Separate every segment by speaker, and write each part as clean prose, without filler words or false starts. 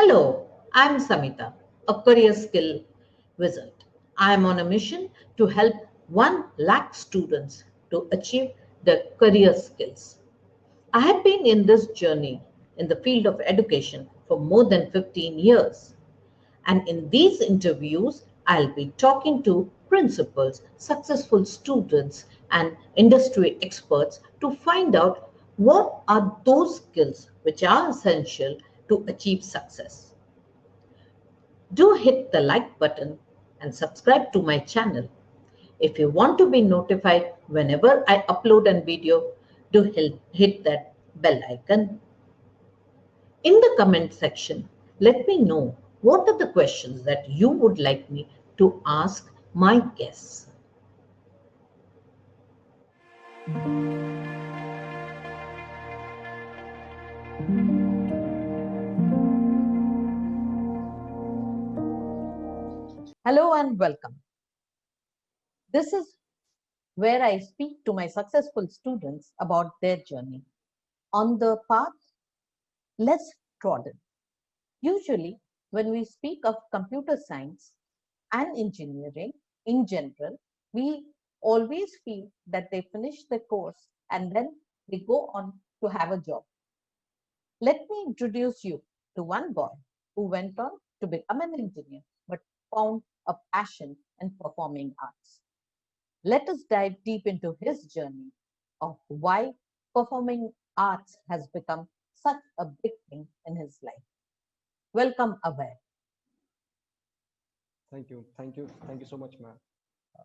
Speaker 1: Hello, I'm Samita, a career skill wizard. I'm on a mission to help 1 lakh students to achieve their career skills. I have been in this journey in the field of education for more than 15 years. And in these interviews, I'll be talking to principals, successful students, and industry experts to find out what are those skills which are essential to achieve success. Do hit the like button and subscribe to my channel. If you want to be notified whenever I upload a video, do hit that bell icon. In the comment section, let me know what are the questions that you would like me to ask my guests. Hello and welcome. This is where I speak to my successful students about their journey on the path less trodden. Usually, when we speak of computer science and engineering in general, we always feel that they finish the course and then they go on to have a job. Let me introduce you to one boy who went on to become an engineer but found a passion in performing arts. Let us dive deep into his journey of why performing arts has become such a big thing in his life. Welcome, Abhay.
Speaker 2: Thank you so much, ma'am.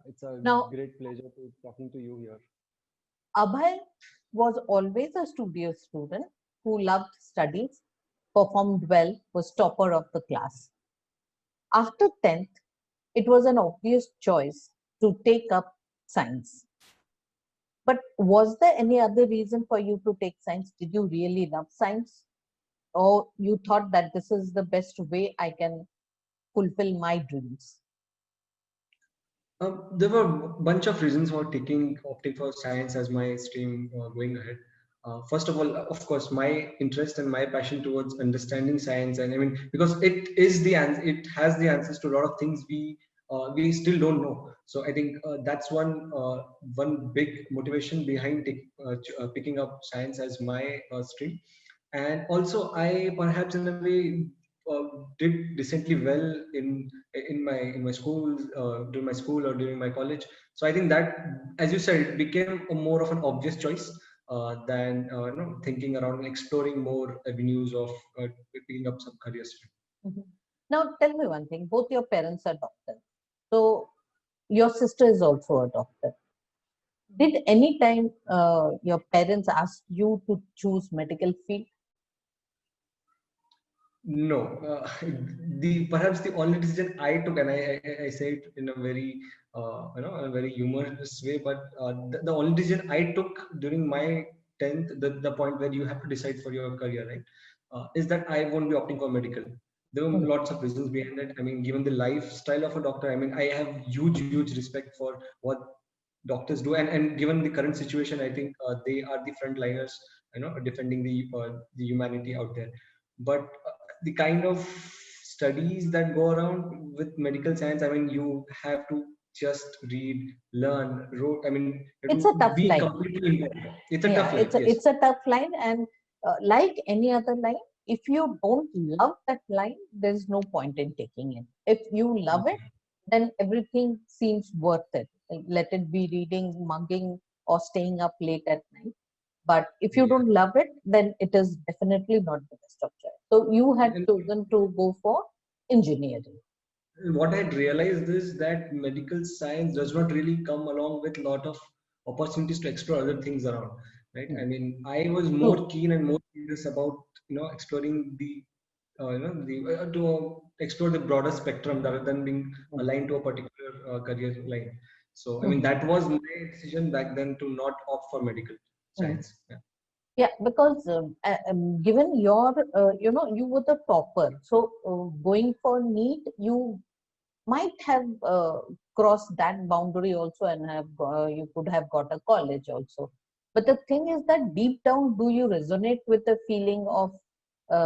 Speaker 2: It's a
Speaker 1: Now,
Speaker 2: great pleasure to talking to you here.
Speaker 1: Abhay was always a studious student who loved studies, performed well, was topper of the class. After 10th, it was an obvious choice to take up science. But was there any other reason for you to take science? Did you really love science? Or you thought that this is the best way I can fulfill my dreams?
Speaker 2: There were a bunch of reasons for opting for science as my stream going ahead. First of all, of course, my interest and my passion towards understanding science, and I mean, because it has the answers to a lot of things we still don't know. So I think that's one big motivation behind picking up science as my stream. And also, I perhaps in a way did decently well in my school, during my school or during my college. So I think that, as you said, it became a more of an obvious choice than thinking around and exploring more avenues of picking up some careers.
Speaker 1: Mhm. Now, tell me one thing. Both your parents are doctors. So, your sister is also a doctor. Did any time your parents ask you to choose medical field?
Speaker 2: No, the perhaps the only decision I took, and I say it in a very a very humorous way, but the only decision I took during my 10th, the point where you have to decide for your career, right, is that I won't be opting for medical. There were
Speaker 1: Mm.
Speaker 2: lots of reasons behind it. I mean, given the lifestyle of a doctor, I mean, I have huge respect for what doctors do, and given the current situation, I think they are the frontliners, defending the humanity out there. But the kind of studies that go around with medical science, I mean, you have to just read, learn, wrote. I mean, you have
Speaker 1: It's a
Speaker 2: to
Speaker 1: tough
Speaker 2: be
Speaker 1: line.
Speaker 2: completely involved. It's a
Speaker 1: Yeah,
Speaker 2: tough life, yes.
Speaker 1: it's a tough line, and like any other line, if you don't love that line, there's no point in taking it. If you love it, then everything seems worth it. Like, let it be reading, mugging, or staying up late at night. But if you
Speaker 2: Yeah.
Speaker 1: don't love it, then it is definitely not the best of choice. So you had
Speaker 2: And
Speaker 1: chosen to go for engineering.
Speaker 2: what I had realized is that medical science does not really come along with a lot of opportunities to explore other things around, right? I
Speaker 1: Hmm.
Speaker 2: mean, I was more
Speaker 1: True.
Speaker 2: keen and more curious about exploring to explore the broader spectrum rather than being
Speaker 1: Hmm.
Speaker 2: aligned to a particular career line. So I mean,
Speaker 1: Mhm.
Speaker 2: that was my decision back then to not opt for medical
Speaker 1: Hmm.
Speaker 2: science. Yeah.
Speaker 1: Yeah, because given your, you were the topper. So going for NEET, you might have crossed that boundary also, and you could have got a college also. But the thing is that deep down, do you resonate with the feeling of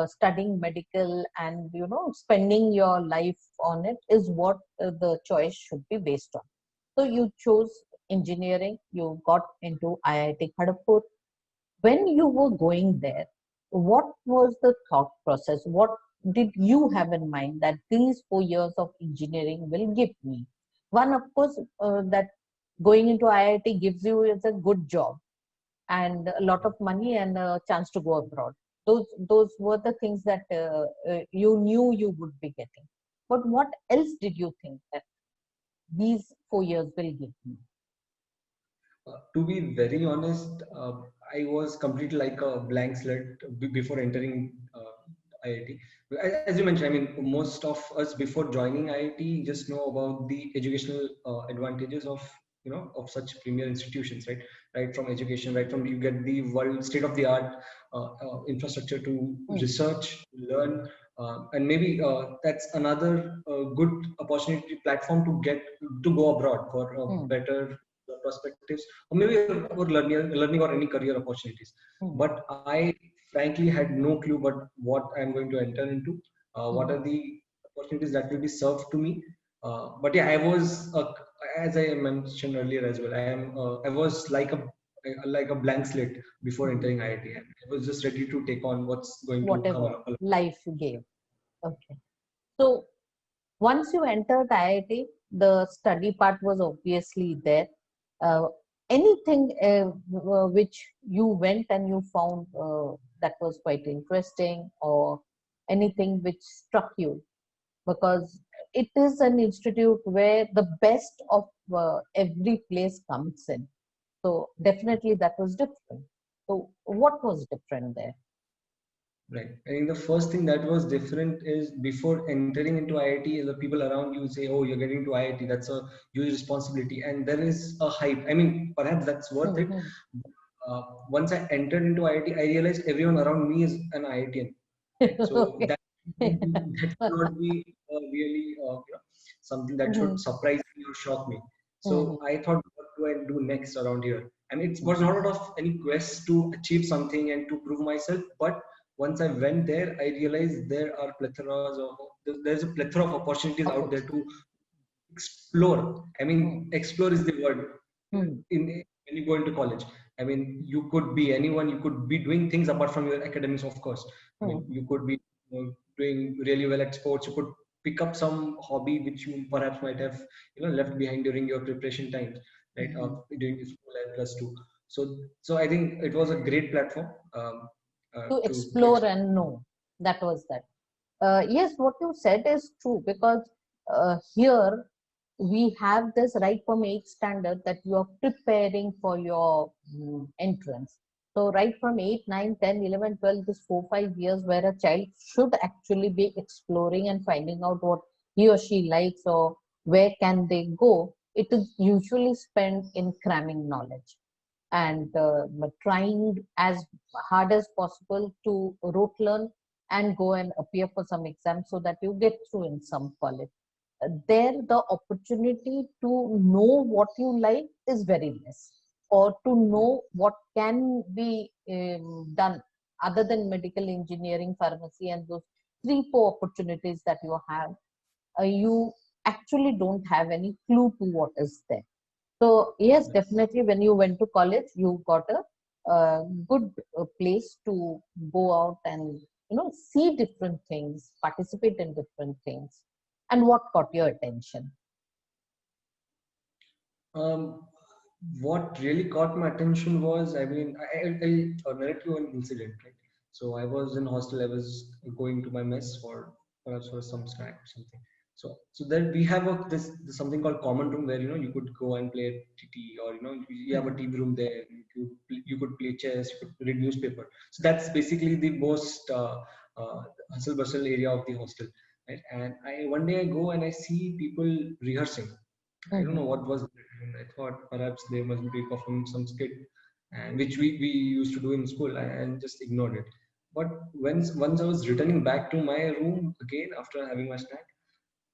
Speaker 1: studying medical and spending your life on it is what the choice should be based on. So you chose engineering, you got into IIT Kharagpur. When you were going there, what was the thought process? What did you have in mind that these 4 years of engineering will give me? One, of course, that going into IIT gives you is a good job and a lot of money and a chance to go abroad. Those were the things that you knew you would be getting. But what else did you think that these 4 years will give me?
Speaker 2: To be very honest, I was completely like a blank slate before entering IIT. As you mentioned, I mean, most of us before joining IIT just know about the educational advantages of of such premier institutions, right? Right from education, right from you get the world state of the art infrastructure to
Speaker 1: Mm,
Speaker 2: research, learn, and maybe that's another good opportunity platform to get to go abroad for
Speaker 1: mm,
Speaker 2: better perspectives, or maybe for learning or any career opportunities.
Speaker 1: mm,
Speaker 2: But I frankly had no clue but what I'm going to enter into, what
Speaker 1: mm,
Speaker 2: are the opportunities that will be served to me. But yeah, I was as I mentioned earlier as well. I was like a blank slate before
Speaker 1: mm.
Speaker 2: entering IIT. I was just ready to take on what's going to come
Speaker 1: Whatever
Speaker 2: along.
Speaker 1: life gave. Okay. So once you entered IIT, the study part was obviously there. Uh, Anything which you went and you found that was quite interesting, or anything which struck you? Because it is an institute where the best of every place comes in. So definitely that was different. So what was different there?
Speaker 2: Right. I think the first thing that was different is before entering into IIT, the people around you say, "Oh, you're getting to IIT. That's a huge responsibility," and there is a hype. I mean, perhaps that's worth it.
Speaker 1: Mhm.
Speaker 2: Uh, Once I entered into IIT, I realized everyone around me is an IITian. Right. So
Speaker 1: Okay.
Speaker 2: that should not be really something that should
Speaker 1: Mhm.
Speaker 2: surprise me or shock me. So
Speaker 1: Mhm.
Speaker 2: I thought, what do I do next around here? And it was not out of any quest to achieve something and to prove myself, but once I went there, I realized there's a plethora of opportunities out there to explore. I mean,
Speaker 1: Mm,
Speaker 2: explore is the word
Speaker 1: mm,
Speaker 2: in when you go into college. I mean, you could be anyone. You could be doing things apart from your academics, of course. I mean,
Speaker 1: mm,
Speaker 2: you could be doing really well at sports. You could pick up some hobby which you perhaps might have left behind during your preparation times, right?
Speaker 1: mm.
Speaker 2: During the school and plus two. So I think it was a great platform
Speaker 1: To
Speaker 2: to
Speaker 1: explore
Speaker 2: explore.
Speaker 1: and know. That was that. Yes, what you said is true, because here we have this right from age standard that you are preparing for your entrance. So right from 8, 9, 10, 11, 12, this 4, 5 years where a child should actually be exploring and finding out what he or she likes or where can they go, it is usually spent in cramming knowledge and trying as hard as possible to rote learn and go and appear for some exam so that you get through in some college. There, the opportunity to know what you like is very less, or to know what can be done other than medical engineering, pharmacy, and those three, four opportunities that you have. You actually don't have any clue to what is there. So yes, definitely when you went to college, you got a good place to go out and see different things, participate in different things. And what caught your attention?
Speaker 2: Um, what really caught my attention was, I mean, I'll narrate you an incident, right? So I was in hostel. I was going to my mess for perhaps for some snack or something. So then we have this something called common room where you could go and play TT, or you have a
Speaker 1: Mhm,
Speaker 2: TV room there. You could play chess, you could read newspaper. So that's basically the most uh, hustle bustle area of the hostel, right? And I one day I go and I see people rehearsing. I don't know
Speaker 1: mhm,
Speaker 2: what was it. I thought perhaps they must be performing some skit, and which we used to do in school, and just ignored it. But once I was returning back to my room again after having my snack,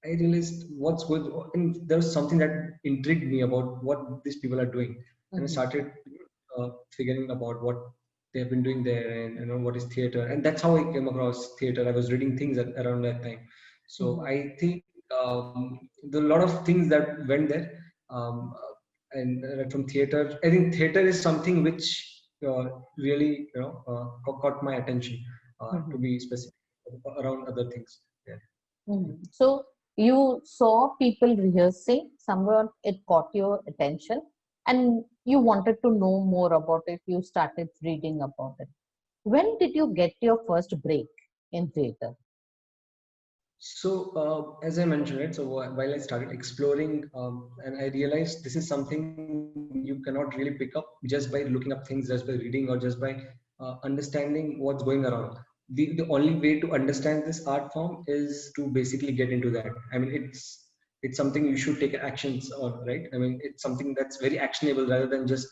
Speaker 2: I realized what's going on. And there was something that intrigued me about what these people are doing, and I
Speaker 1: mhm,
Speaker 2: started figuring about what. they have been doing there, and what is theater. And that's how I came across theater. I was reading things around that time. So
Speaker 1: Mhm.
Speaker 2: I think there are a lot of things that went there. um, and from theater, I think theater is something which really caught my attention, to
Speaker 1: Mhm.
Speaker 2: be specific, around other things. Yeah.
Speaker 1: Mhm. So you saw people rehearsing, somewhere it caught your attention, and you wanted to know more about it. You started reading about it. When did you get your first break in theater?
Speaker 2: So, as I mentioned, right, so while I started exploring, and I realized this is something you cannot really pick up just by looking up things, just by reading, or just by understanding what's going around. The only way to understand this art form is to basically get into that. I mean, it's something you should take actions on, right? I mean, it's something that's very actionable rather than just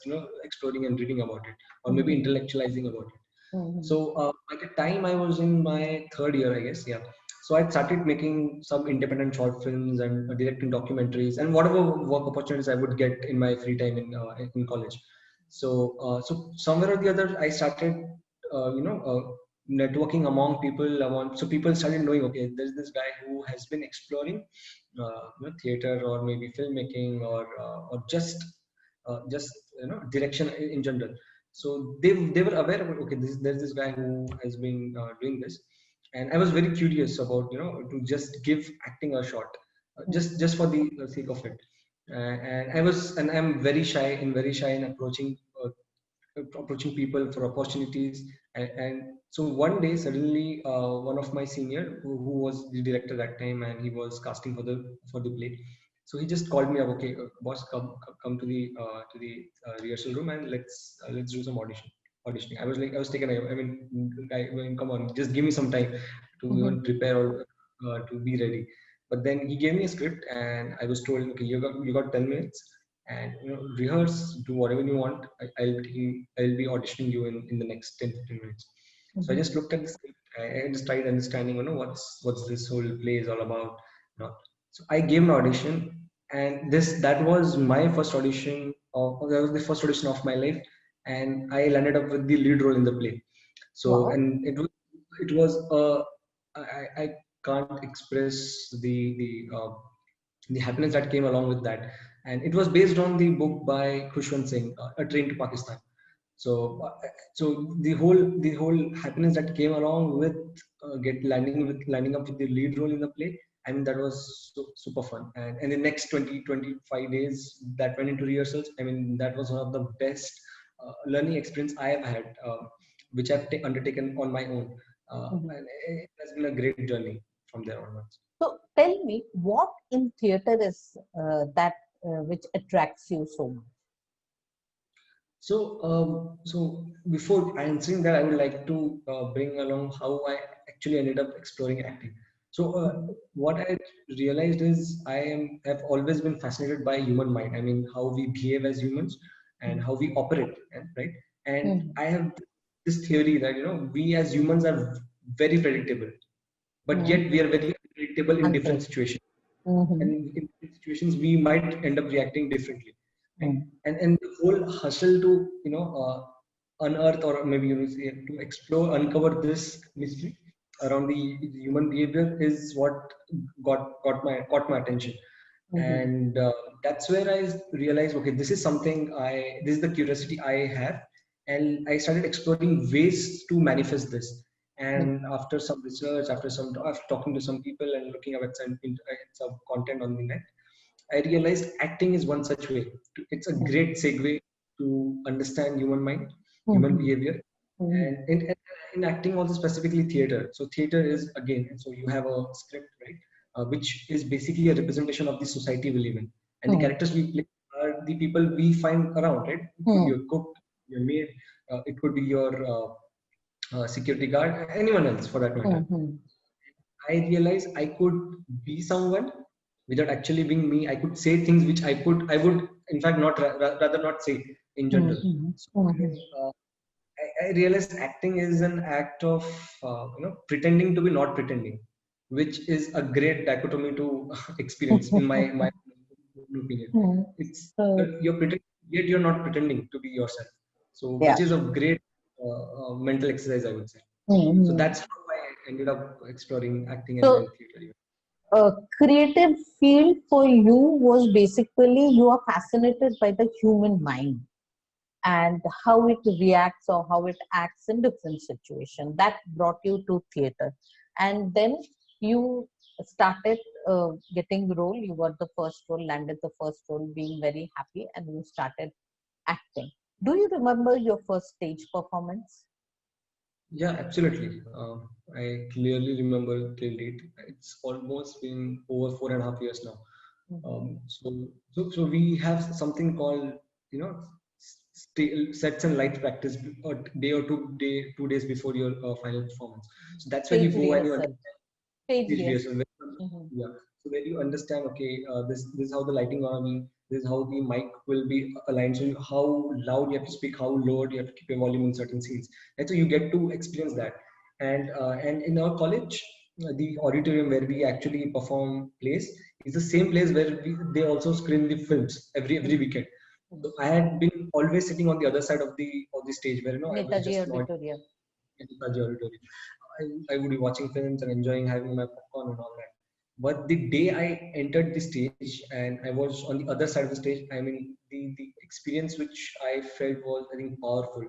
Speaker 2: exploring and reading about it, or maybe
Speaker 1: Mhm.
Speaker 2: intellectualizing about it.
Speaker 1: Mhm.
Speaker 2: So at the time I was in my third year, I guess, yeah. So I started making some independent short films and directing documentaries and whatever work opportunities I would get in my free time in college. So somewhere or the other, I started, networking among people. So people started knowing, okay, there's this guy who has been exploring, theater, or maybe filmmaking, or just direction in general. So they were aware of, okay, there's this guy who has been doing this. And I was very curious about, to just give acting a shot, just for the sake of it. And I'm very shy in approaching people for opportunities. And so one day suddenly, one of my senior, who was the director that time, and he was casting for the play. So he just called me up, okay, boss, come to the rehearsal room, and let's do some auditioning. I was taken. I mean, come on, just give me some time to
Speaker 1: Mhm.
Speaker 2: even prepare, or to be ready. But then he gave me a script, and I was told, okay, you got 10 minutes, and rehearse, do whatever you want. I'll be auditioning you in the next 10-15 minutes. So I
Speaker 1: Mhm.
Speaker 2: just looked at the script. I just tried understanding, what's this whole play is all about. So I gave an audition, and that was my first audition. That was the first audition of my life, and I landed up with the lead role in the play. So,
Speaker 1: Wow.
Speaker 2: and it was I can't express the happiness that came along with that. And it was based on the book by Sushant Singh, A Train to Pakistan. So, the whole happiness that came along with get landing up with the lead role in the play. I mean, that was super fun. And the next 20-25 days that went into rehearsals, I mean, that was one of the best learning experience I have had, which I've undertaken on my own.
Speaker 1: Mhm.
Speaker 2: And it has been a great journey from there onwards.
Speaker 1: So tell me, what in theater is that which attracts you so much?
Speaker 2: So before answering that, I would like to bring along how I actually ended up exploring acting. So
Speaker 1: Mhm.
Speaker 2: what I realized is have always been fascinated by human mind. I mean, how we behave as humans and
Speaker 1: Mhm.
Speaker 2: how we operate, right? And
Speaker 1: Mhm.
Speaker 2: I have this theory that we as humans are very predictable, but
Speaker 1: Mhm.
Speaker 2: yet we are very unpredictable in different
Speaker 1: Unpredictable.
Speaker 2: situations.
Speaker 1: Mhm.
Speaker 2: And in situations we might end up reacting differently, right?
Speaker 1: Mhm.
Speaker 2: And the whole hustle to unearth, or maybe say, to explore, uncover this mystery around the human behavior is what caught my attention.
Speaker 1: Mhm.
Speaker 2: And that's where I realized, okay, this is the curiosity I have. And I started exploring ways to manifest this. And
Speaker 1: Mhm.
Speaker 2: after some research, after talking to some people and looking at some content on the net, I realized acting is one such way. It's a
Speaker 1: Mhm.
Speaker 2: great segue to understand human mind, human
Speaker 1: Mhm.
Speaker 2: behavior.
Speaker 1: Mhm.
Speaker 2: And in acting also, specifically theater. So theater is, again, so you have a script, right? Which is basically a representation of the society we live in. And the
Speaker 1: Mhm.
Speaker 2: characters we play are the people we find around, right? It could be
Speaker 1: Mhm.
Speaker 2: your cook, your maid, it could be your security guard, anyone else for that matter.
Speaker 1: Mhm.
Speaker 2: I realized I could be someone without actually being me. I could say things which I would, in fact, rather not say in general.
Speaker 1: Mhm.
Speaker 2: So,
Speaker 1: Mhm.
Speaker 2: uh, I realized acting is an act of pretending to be not pretending, which is a great dichotomy to experience in my own opinion.
Speaker 1: Mhm.
Speaker 2: It's
Speaker 1: So,
Speaker 2: you're pretending, yet you're not pretending to be yourself. So,
Speaker 1: yeah.
Speaker 2: which is a great. mental exercise, I would say. So
Speaker 1: Mhm.
Speaker 2: that's how I ended up exploring acting and
Speaker 1: So,
Speaker 2: then theater.
Speaker 1: creative field for you was basically you are fascinated by the human mind and how it reacts or how it acts in different situations. That brought you to theater. And then you started getting role. You got the first role, landed the first role, being very happy, and you started acting. Do you remember your first stage performance?
Speaker 2: Yeah, absolutely. I clearly remember till date. It's almost been over 4.5 years now.
Speaker 1: Mhm.
Speaker 2: So we have something called, you know, sets and light practice a day or 2 days before your final performance. So that's where you
Speaker 1: Stage
Speaker 2: go and you
Speaker 1: rehearsal.
Speaker 2: understand
Speaker 1: Stage
Speaker 2: stage
Speaker 1: rehearsal.
Speaker 2: rehearsal.
Speaker 1: Mhm.
Speaker 2: Yeah. So where you understand, okay, this is how the lighting gonna be. This is how the mic will be aligned. So how loud you have to speak, how low you have to keep your volume in certain scenes. And so you get to experience that. And in our college, the auditorium where we actually perform plays is the same place where they also screen the films every
Speaker 1: Mhm.
Speaker 2: weekend. So
Speaker 1: Mhm.
Speaker 2: I had been always sitting on the other side of the stage where I was
Speaker 1: Netaji
Speaker 2: just not
Speaker 1: Auditorium.
Speaker 2: in the auditorium. I would be watching films and enjoying having my popcorn and all that. But the day I entered the stage and I was on the other side of the stage, I mean, the experience which I felt was, I think, powerful.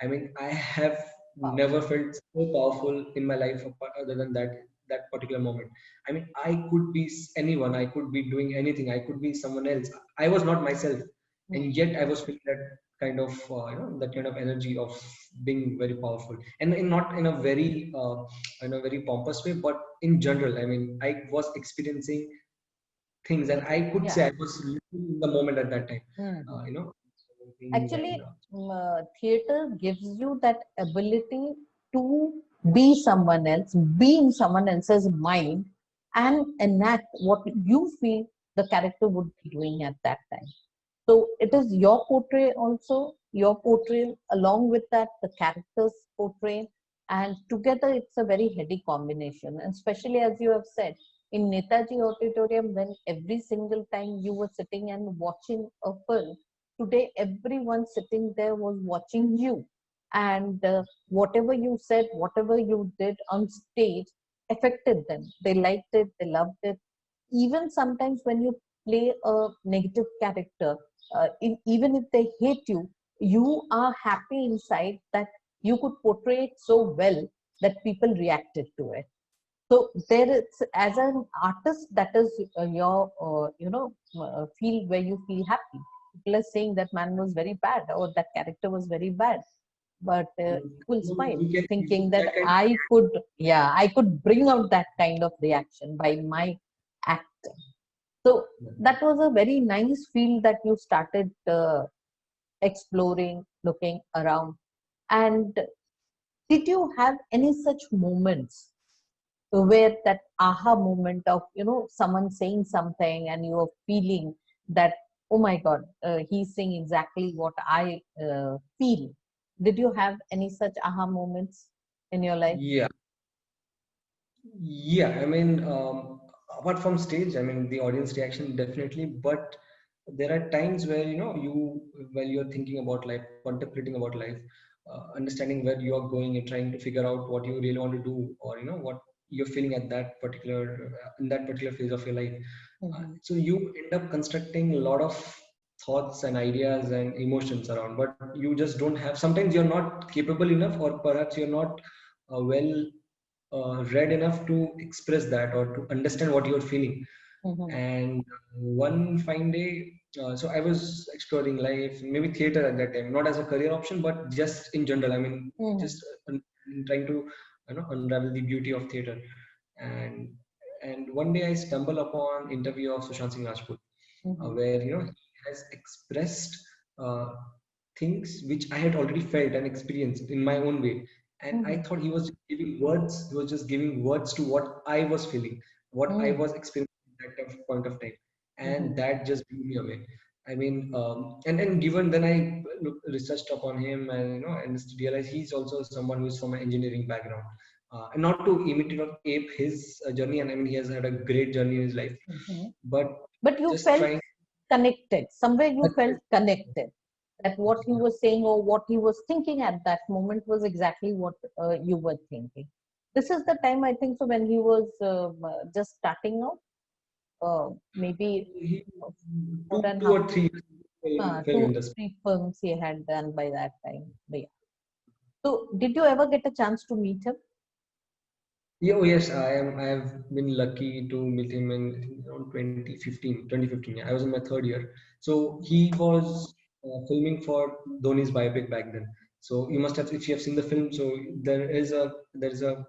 Speaker 2: I mean, I have
Speaker 1: Wow.
Speaker 2: never felt so powerful in my life other than that particular moment. I mean, I could be anyone, I could be doing anything, I could be someone else. I was not myself, and yet I was feeling that kind of that kind of energy of being very powerful, and not in a very in a very pompous way, but in general. I mean, I was experiencing things, and I could
Speaker 1: Yeah.
Speaker 2: say I was living in the moment at that time.
Speaker 1: Mhm.
Speaker 2: Things and
Speaker 1: Actually, theater gives you that ability to be someone else, be in someone else's mind, and enact what you feel the character would be doing at that time. So it is your portray also, your portrayal, along with that, the character's portrayal, and together it's a very heady combination. And especially as you have said, in Netaji Auditorium, when every single time you were sitting and watching a film, today everyone sitting there was watching you. And whatever you said, whatever you did on stage affected them. They liked it, they loved it. Even sometimes when you play a negative character, even if they hate you, you are happy inside that you could portray it so well that people reacted to it. So there is, as an artist, that is your, field where you feel happy. People are saying that man was very bad or that character was very bad, but will smile,
Speaker 2: we can
Speaker 1: thinking
Speaker 2: evoke
Speaker 1: that
Speaker 2: that kind of
Speaker 1: I could, yeah, I could bring out that kind of reaction by my act. So that was a very nice field that you started exploring, looking around. And did you have any such moments where that aha moment of, someone saying something and you are feeling that, oh my God, he's saying exactly what I feel. Did you have any such aha moments in your life?
Speaker 2: yeah. Yeah, I mean, apart from stage, I mean, the audience reaction definitely, but there are times where, while you're thinking about life, contemplating about life, understanding where you are going and trying to figure out what you really want to do, or, what you're feeling at that particular, in that particular phase of your life.
Speaker 1: Mhm.
Speaker 2: So you end up constructing a lot of thoughts and ideas and emotions around, but you just don't have, sometimes you're not capable enough, or perhaps you're not well read enough to express that or to understand what you're feeling.
Speaker 1: Mhm.
Speaker 2: And one fine day, so I was exploring life, maybe theater at that time, not as a career option, but just in general. I mean,
Speaker 1: Mhm.
Speaker 2: just trying to unravel the beauty of theater. And one day I stumble upon interview of Sushant Singh Rajput,
Speaker 1: Mhm.
Speaker 2: where he has expressed uh, things which I had already felt and experienced in my own way. And I
Speaker 1: Mhm.
Speaker 2: thought he was giving words. He was just giving words to what I was feeling, what I
Speaker 1: Mhm.
Speaker 2: was experiencing at that point of time, and
Speaker 1: Mhm.
Speaker 2: that just blew me away. I mean, and then given then I researched upon him, and and realized he's also someone who's from an engineering background, and not to imitate or ape his journey. And I mean, he has had a great journey in his life,
Speaker 1: Mhm.
Speaker 2: but
Speaker 1: But you
Speaker 2: just
Speaker 1: felt
Speaker 2: trying.
Speaker 1: connected. Somewhere you felt connected. that what he was saying or what he was thinking at that moment was exactly what you were thinking. This is the time, I think, so when he was just starting out, maybe
Speaker 2: He,
Speaker 1: more than
Speaker 2: two
Speaker 1: half,
Speaker 2: or three film
Speaker 1: two,
Speaker 2: industry.
Speaker 1: three films he had done by that time. But yeah. So, did you ever get a chance to meet him?
Speaker 2: Yeah, oh yes, I am. I have been lucky to meet him in around 2015. 2015. Yeah, I was in my third year. So he was filming for Dhoni's biopic back then. So you must have, if you have seen the film, so there is a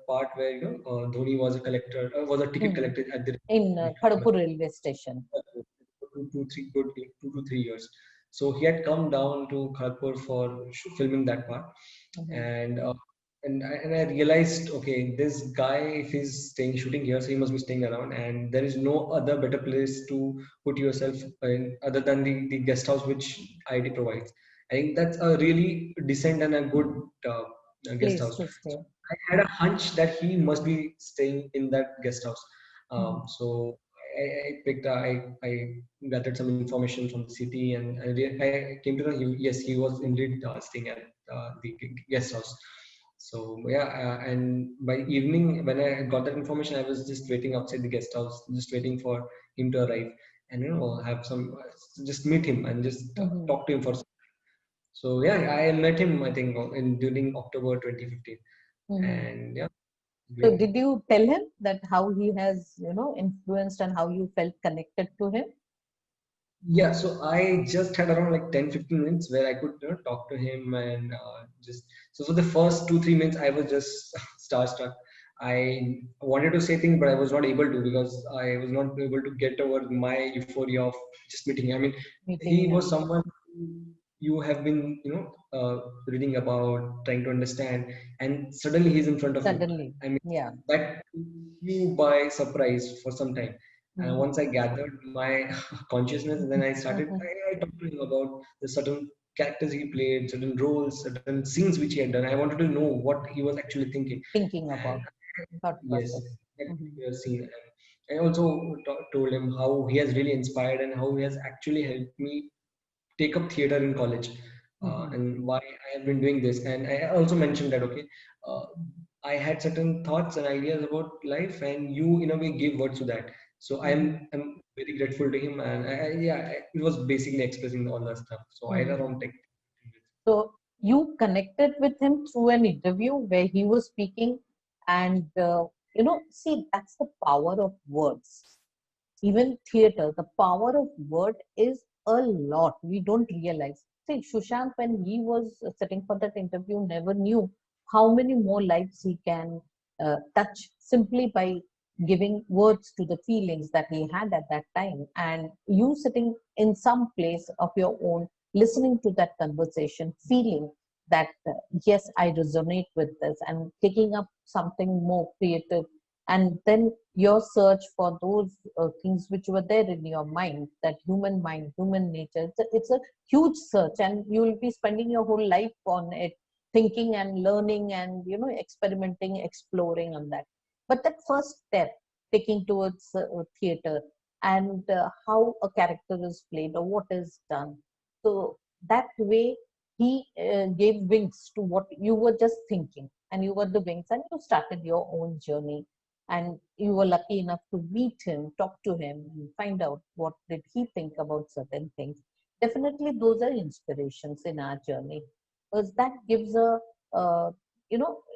Speaker 2: part where Dhoni was a collector, was a ticket
Speaker 1: Hmm.
Speaker 2: collector at the
Speaker 1: In Kharagpur railway station.
Speaker 2: 2 to 3 years. So he had come down to Kharagpur for filming that part,
Speaker 1: Mhm.
Speaker 2: and I realized, okay, this guy, if he's staying shooting here, so he must be staying around, and there is no other better place to put yourself in other than the guest house which ID provides. I think that's a really decent and a good guest
Speaker 1: Place
Speaker 2: house.
Speaker 1: to
Speaker 2: So
Speaker 1: stay.
Speaker 2: I had a hunch that he must be staying in that guest house.
Speaker 1: Mhm.
Speaker 2: So I gathered some information from the city, and I came to know yes, he was indeed staying at the guest house. So yeah, and by evening when I got that information, I was just waiting outside the guest house, just waiting for him to arrive, and have some just meet him and just
Speaker 1: Mhm.
Speaker 2: talk to him for. So yeah, I met him, I think, in during October 2015,
Speaker 1: Mhm.
Speaker 2: and yeah,
Speaker 1: So,
Speaker 2: great.
Speaker 1: did you tell him that how he has, influenced and how you felt connected to him?
Speaker 2: Yeah, so I just had around like 10-15 minutes where I could talk to him, and just so for the first 2-3 minutes I was just starstruck. I wanted to say things, but I was not able to because I was not able to get over my euphoria of just meeting. I mean,
Speaker 1: Meeting
Speaker 2: he was
Speaker 1: him
Speaker 2: someone who you have been, reading about, trying to understand, and suddenly he's in front of you.
Speaker 1: suddenly.
Speaker 2: I mean,
Speaker 1: Yeah.
Speaker 2: that took you by surprise for some time. And
Speaker 1: Mhm.
Speaker 2: once I gathered my consciousness, and then I started,
Speaker 1: Mhm.
Speaker 2: I talked to him about the certain characters he played, certain roles, certain scenes which he had done. I wanted to know what he was actually thinking.
Speaker 1: Thinking
Speaker 2: And
Speaker 1: about thought
Speaker 2: yes,
Speaker 1: process.
Speaker 2: that
Speaker 1: Mhm.
Speaker 2: particular scene. And I also told him how he has really inspired and how he has actually helped me take up theater in college,
Speaker 1: Mhm.
Speaker 2: and why I have been doing this. And I also mentioned that, okay, uh, I had certain thoughts and ideas about life, and you, in a way, gave words to that. So
Speaker 1: Mhm.
Speaker 2: I'm very grateful to him, and it was basically expressing all that stuff. So I had
Speaker 1: Mhm.
Speaker 2: around like.
Speaker 1: So you connected with him through an interview where he was speaking, and see, that's the power of words. Even theater, the power of word is a lot. We don't realize. See, Sushant, when he was sitting for that interview, never knew how many more lives he can touch simply by giving words to the feelings that he had at that time. And you sitting in some place of your own, listening to that conversation, feeling that, yes, I resonate with this, and taking up something more creative, and then your search for those things which were there in your mind, that human mind, human nature. It's a huge search, and you will be spending your whole life on it, thinking and learning and experimenting, exploring on that. But that first step, taking towards theater, and how a character is played or what is done, so that way he gave wings to what you were just thinking, and you were the wings, and you started your own journey, and you were lucky enough to meet him, talk to him, and find out what did he think about certain things. Definitely, those are inspirations in our journey, because that gives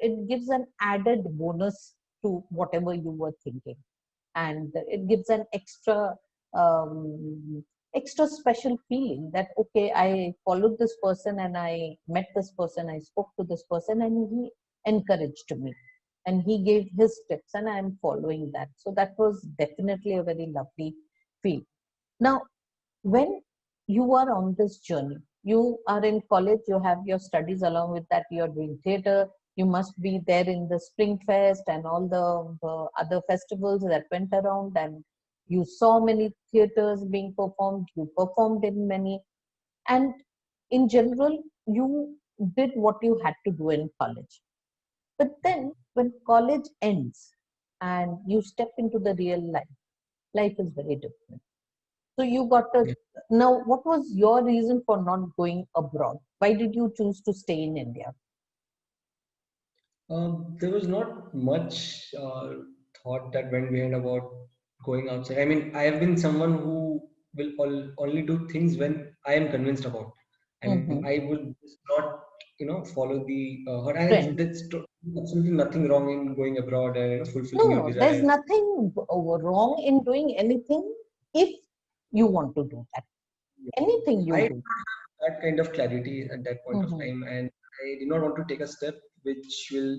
Speaker 1: it gives an added bonus to whatever you were thinking, and it gives an um, extra special feeling that, okay, I followed this person, and I met this person, I spoke to this person, and he encouraged me, and he gave his tips, and I am following that. So that was definitely a very lovely feel. Now, when you are on this journey, you are in college, you have your studies, along with that you are doing theater, you must be there in the spring fest and all the other festivals that went around, and you saw many theaters being performed, you performed in many, and in general you did what you had to do in college. But then when college ends and you step into the real life, life is very different. So you got to
Speaker 2: Yeah.
Speaker 1: now. What was your reason for not going abroad? Why did you choose to stay in India?
Speaker 2: There was not much thought that went behind about going outside. I mean, I have been someone who will only do things when I am convinced about. I mean,
Speaker 1: Hmm.
Speaker 2: I would just not, follow the herd. And
Speaker 1: Trend.
Speaker 2: there's absolutely nothing wrong in going abroad and fulfilling your
Speaker 1: No, there's
Speaker 2: desires.
Speaker 1: nothing wrong in doing anything if you want to do that. Anything
Speaker 2: I
Speaker 1: you
Speaker 2: did
Speaker 1: do.
Speaker 2: not have that kind of clarity at that point of
Speaker 1: Hmm.
Speaker 2: time, and I did not want to take a step which will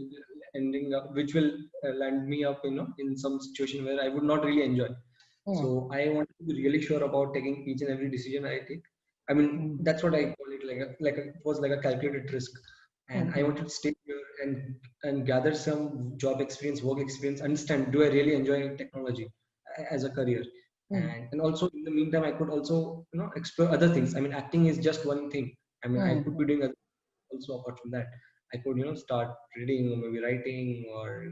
Speaker 2: land me up, in some situation where I would not really enjoy. So I wanted to be really sure about taking each and every decision I take. I mean,
Speaker 1: Hmm.
Speaker 2: that's what I call it, it was like a calculated risk, and I
Speaker 1: Hmm.
Speaker 2: wanted to stay here and gather some job experience, work experience, understand do I really enjoy technology as a career,
Speaker 1: Hmm.
Speaker 2: and also in the meantime I could also explore other things. I mean, acting is just one thing. I mean, I could
Speaker 1: Hmm.
Speaker 2: be doing other also apart from that. I could start reading or maybe writing or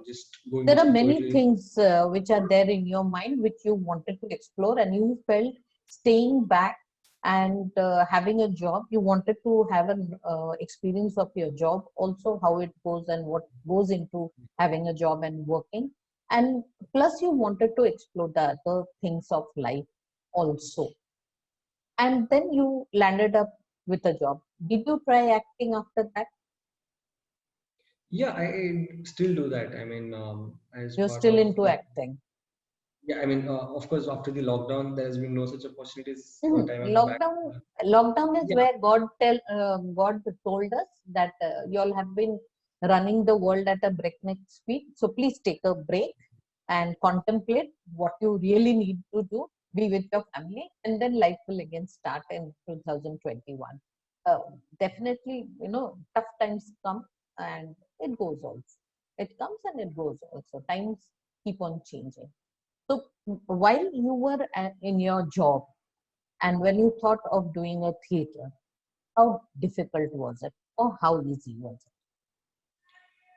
Speaker 2: just going
Speaker 1: There
Speaker 2: with
Speaker 1: are
Speaker 2: some
Speaker 1: many
Speaker 2: poetry.
Speaker 1: things which are there in your mind which you wanted to explore, and you felt staying back and having a job. You wanted to have an experience of your job, also how it goes and what goes into having a job and working. And plus, you wanted to explore the other things of life also. And then you landed up with a job. Did you try acting after that?
Speaker 2: Yeah, I still do that. I mean, as
Speaker 1: You're
Speaker 2: part
Speaker 1: still
Speaker 2: of
Speaker 1: into
Speaker 2: like,
Speaker 1: acting.
Speaker 2: yeah, I mean, of course, after the lockdown, there has been no such opportunities
Speaker 1: Mhm.
Speaker 2: time I come back.
Speaker 1: Lockdown is
Speaker 2: Yeah,
Speaker 1: where God told us that you all have been running the world at a breakneck speed. So please take a break and contemplate what you really need to do. Be with your family, and then life will again start in 2021. Uh, Definitely, tough times come and it goes also. It comes and it goes also. Times keep on changing. So while you were in your job, and when you thought of doing a theater, how difficult was it or how easy was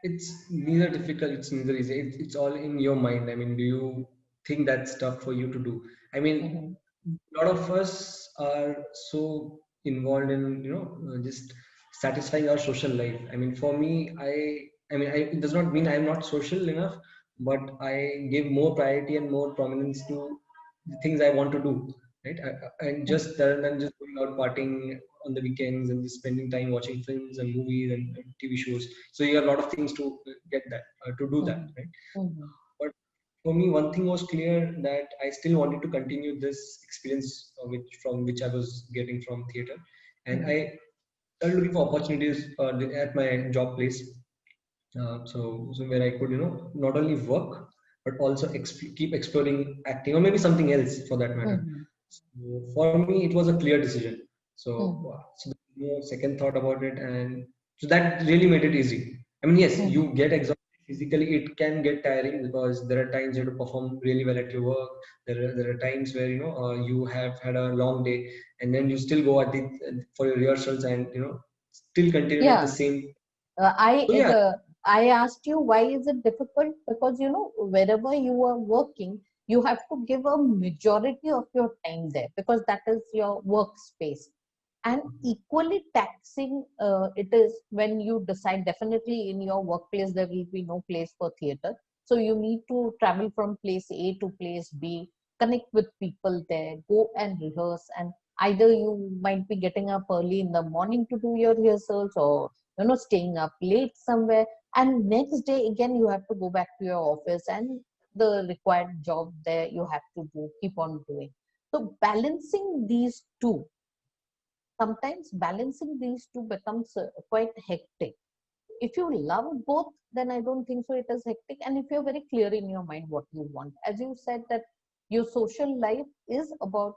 Speaker 2: it's neither difficult, it's neither easy. It's all in your mind. I mean, do you think that's tough for you to do? I
Speaker 1: it?
Speaker 2: mean,
Speaker 1: Hmm.
Speaker 2: a lot of us are so involved in just satisfying our social life. I mean, for me, it does not mean I'm not social enough, but I give more priority and more prominence to the things I want to do, right? And
Speaker 1: Hmm.
Speaker 2: just rather than just going out partying on the weekends and just spending time watching films and movies and TV shows. So you have a lot of things to get that to do that,
Speaker 1: Hmm.
Speaker 2: right?
Speaker 1: Hmm.
Speaker 2: But for me, one thing was clear that I still wanted to continue this experience, which I was getting from theater, and
Speaker 1: Hmm.
Speaker 2: I started looking for opportunities at my job place. So where I could not only work but also keep exploring acting or maybe something else for that matter.
Speaker 1: Hmm.
Speaker 2: So for me, it was a clear decision.
Speaker 1: Hmm.
Speaker 2: So there was no second thought about it, and so that really made it easy. I mean, yes,
Speaker 1: Hmm.
Speaker 2: you get exhausted physically. It can get tiring because there are times you have to perform really well at your work. There are times where you have had a long day, and then you still go for your rehearsals and still continue at the
Speaker 1: Yeah,
Speaker 2: same.
Speaker 1: uh, I
Speaker 2: So yeah,
Speaker 1: I asked you why is it difficult, because wherever you are working, you have to give a majority of your time there because that is your workspace. And equally taxing it is when you decide, definitely in your workplace there will be no place for theater, so you need to travel from place A to place B, connect with people there, go and rehearse, and either you might be getting up early in the morning to do your rehearsals, or staying up late somewhere, and next day again you have to go back to your office and the required job there you have to do, keep on doing. So balancing these two, sometimes balancing these two becomes quite hectic. If you love both, then I don't think so it is hectic. And if you're very clear in your mind what you want, as you said that your social life is about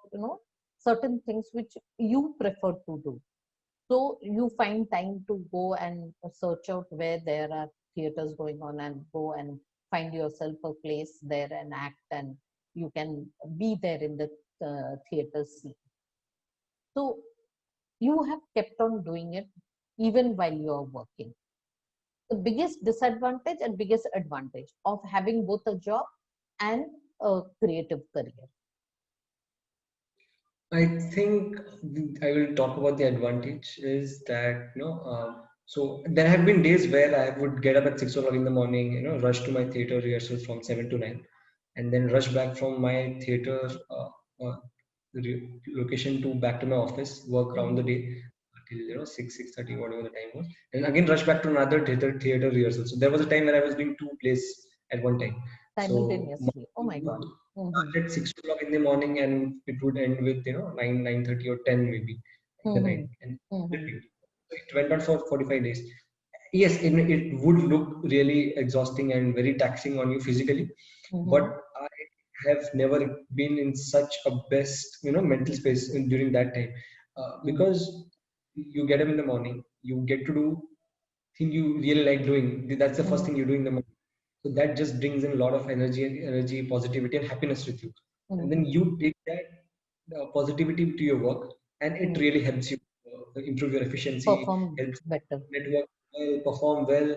Speaker 1: certain things which you prefer to do, so you find time to go and search out where there are theaters going on and go and find yourself a place there and act, and you can be there in the theater scene. So you have kept on doing it even while you're working. The biggest disadvantage and biggest advantage of having both a job and a creative career.
Speaker 2: I think I will talk about the advantage is that so there have been days where I would get up at 6 o'clock in the morning, rush to my theater rehearsal from 7 to 9, and then rush back from my theater location to back to my office, work around the
Speaker 1: Mhm.
Speaker 2: day till 6:30 whatever the time was, and again rush back to another theater rehearsal. So there was a time when I was doing two plays at one time. So
Speaker 1: Simultaneously. Oh my
Speaker 2: would
Speaker 1: God. Hmm.
Speaker 2: start at 6 o'clock in the morning and it would end with 9:30 or 10 maybe in the
Speaker 1: Hmm.
Speaker 2: night, and
Speaker 1: Hmm.
Speaker 2: repeat. So it went on for 45 days. Yes, it would look really exhausting and very taxing on you physically, but
Speaker 1: Hmm.
Speaker 2: I have never been in such a best mental space during that time, because you get up in the morning, you get to do thing you really like doing. That's the first thing
Speaker 1: Hmm.
Speaker 2: you do in the morning. So that just brings in a lot of energy, positivity, and happiness with you. And then
Speaker 1: Hmm.
Speaker 2: you take that positivity to your work, and it
Speaker 1: Hmm.
Speaker 2: really helps you improve your efficiency,
Speaker 1: Perform
Speaker 2: helps
Speaker 1: better.
Speaker 2: network well, perform well,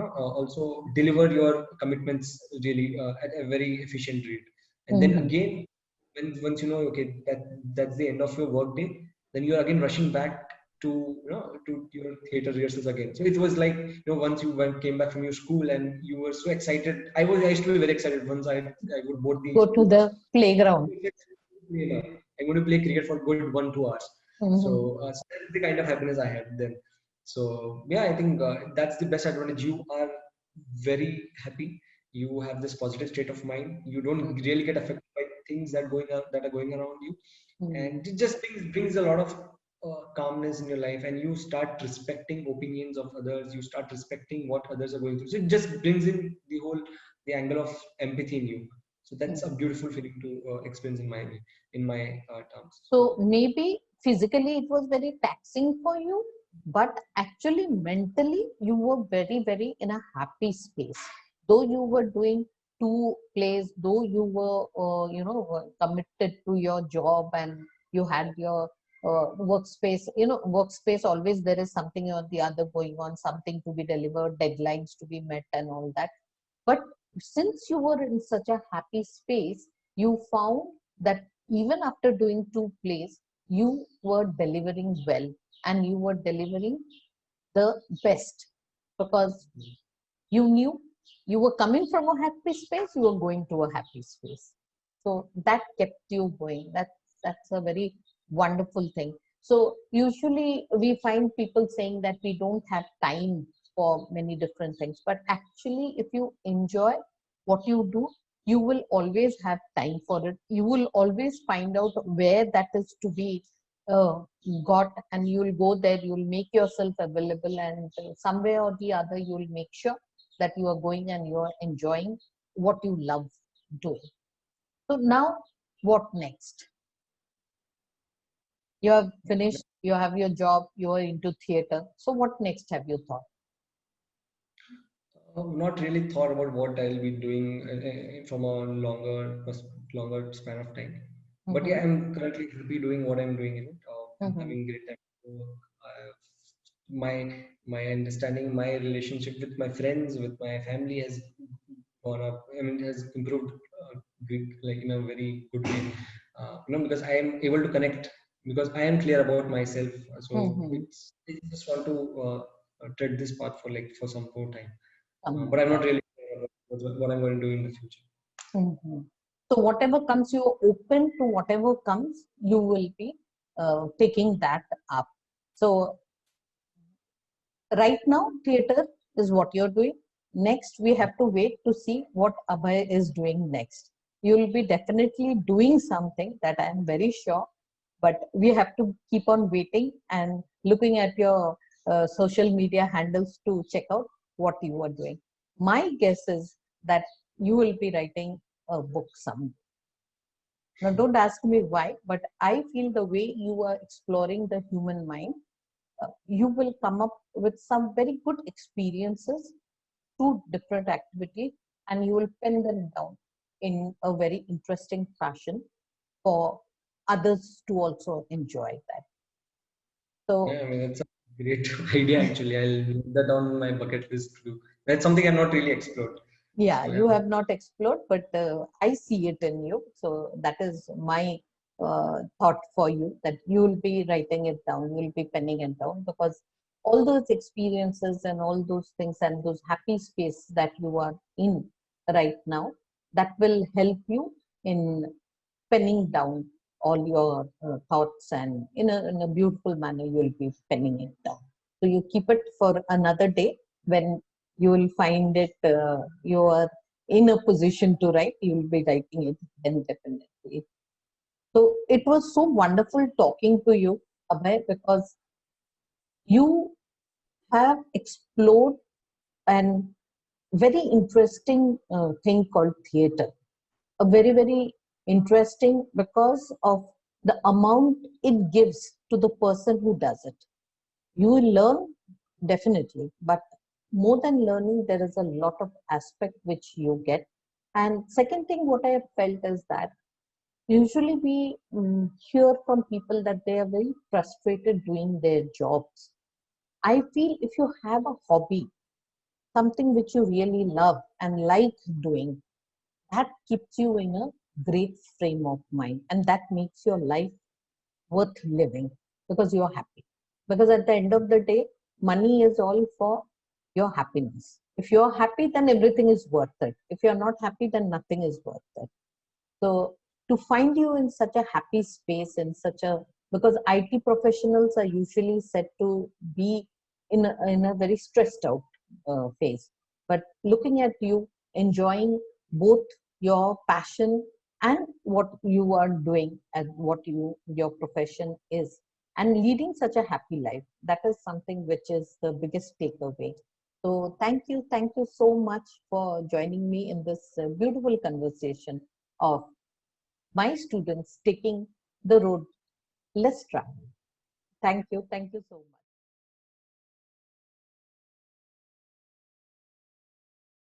Speaker 2: also deliver your commitments really at a very efficient rate. And then
Speaker 1: Hmm.
Speaker 2: again, once you know, okay, that's the end of your work day, then you're again rushing back to to your theater rehearsals again. So it was like, once you came back from your school and you were so excited. I used to be very excited once I would board the
Speaker 1: Go to
Speaker 2: school bus.
Speaker 1: the playground.
Speaker 2: I'm going to play cricket for good 1 2 hours.
Speaker 1: Hmm.
Speaker 2: So that's the kind of happiness I had then. So yeah, I think that's the best advantage. You are very happy. You have this positive state of mind. You don't really get affected by things that are going around you,
Speaker 1: Hmm.
Speaker 2: and it just brings a lot of calmness in your life, and you start respecting opinions of others. You start respecting what others are going through. So it just brings in the angle of empathy in you. So that's a
Speaker 1: Hmm.
Speaker 2: beautiful feeling to experience in my terms.
Speaker 1: So
Speaker 2: So
Speaker 1: maybe physically it was very taxing for you, but actually mentally you were very, very in a happy space. Though you were doing two plays, though you were, committed to your job and you had your workspace. Workspace always there is something or the other going on, something to be delivered, deadlines to be met, and all that. But since you were in such a happy space, you found that even after doing two plays, you were delivering well and you were delivering the best because you knew you were coming from a happy space, you were going to a happy space. So that kept you going. That's a very wonderful thing. So usually we find people saying that we don't have time for many different things, but actually if you enjoy what you do, you will always have time for it. You will always find out where that is to be uh, got, and you will go there, you will make yourself available, and somewhere or the other you will make sure that you are going and you are enjoying what you love doing. So now, what next? You have finished, you have your job, you are into theater. So what next have you thought?
Speaker 2: not really thought about what I'll be doing from a longer span of time. But yeah,
Speaker 1: Mm-hmm.
Speaker 2: I'm currently happy doing what I'm doing. I'm
Speaker 1: Mm-hmm.
Speaker 2: having great time. So, uh, my understanding, my relationship with my friends, with my family has gone up. I mean, has improved, like in a very good way. Because I am able to connect, because I am clear about myself. So
Speaker 1: Mm-hmm.
Speaker 2: I just want to tread this path for some more time.
Speaker 1: Some
Speaker 2: But
Speaker 1: more
Speaker 2: I'm not
Speaker 1: time.
Speaker 2: really sure about what I'm going to do in the future.
Speaker 1: Mm-hmm. So whatever comes, you're open to whatever comes, you will be taking that up. So right now, theater is what you're doing. Next, we have to wait to see what Abhay is doing next. You will be definitely doing something that I am very sure, but we have to keep on waiting and looking at your social media handles to check out what you are doing. My guess is that you will be writing a book someday. Now, don't ask me why, but I feel the way you are exploring the human mind, you will come up with some very good experiences through different activities, and you will pen them down in a very interesting fashion for others to also enjoy that. So
Speaker 2: Yeah, I mean, that's a great idea actually. I'll put that on my bucket list to do. That's something I've not really explored.
Speaker 1: yeah,
Speaker 2: So
Speaker 1: you
Speaker 2: yeah.
Speaker 1: have not explored, but I see it in you. So that is my thought for you that you will be writing it down, you will be penning it down, because all those experiences and all those things and those happy space that you are in right now, that will help you in penning down all your thoughts, and in a beautiful manner you will be penning it down. So you keep it for another day when you will find it, you are in a position to write, you will be writing it then definitely. So it was so wonderful talking to you, Abhay, because you have explored an very interesting thing called theater. A very, very interesting because of the amount it gives to the person who does it. You will learn definitely, but more than learning, there is a lot of aspect which you get. And second thing, what I have felt is that usually we hear from people that they are very frustrated doing their jobs. I feel if you have a hobby, something which you really love and like doing, that keeps you in a great frame of mind, and that makes your life worth living because you're happy. Because at the end of the day, money is all for your happiness. If you're happy, then everything is worth it. If you're not happy, then nothing is worth it. So to find you in such a happy space, in such a, because IT professionals are usually said to be in a very stressed out phase. But looking at you enjoying both your passion and what you are doing and what your profession is, and leading such a happy life, that is something which is the biggest takeaway. So thank you so much for joining me in this beautiful conversation of my students taking the road less traveled. Thank you so much.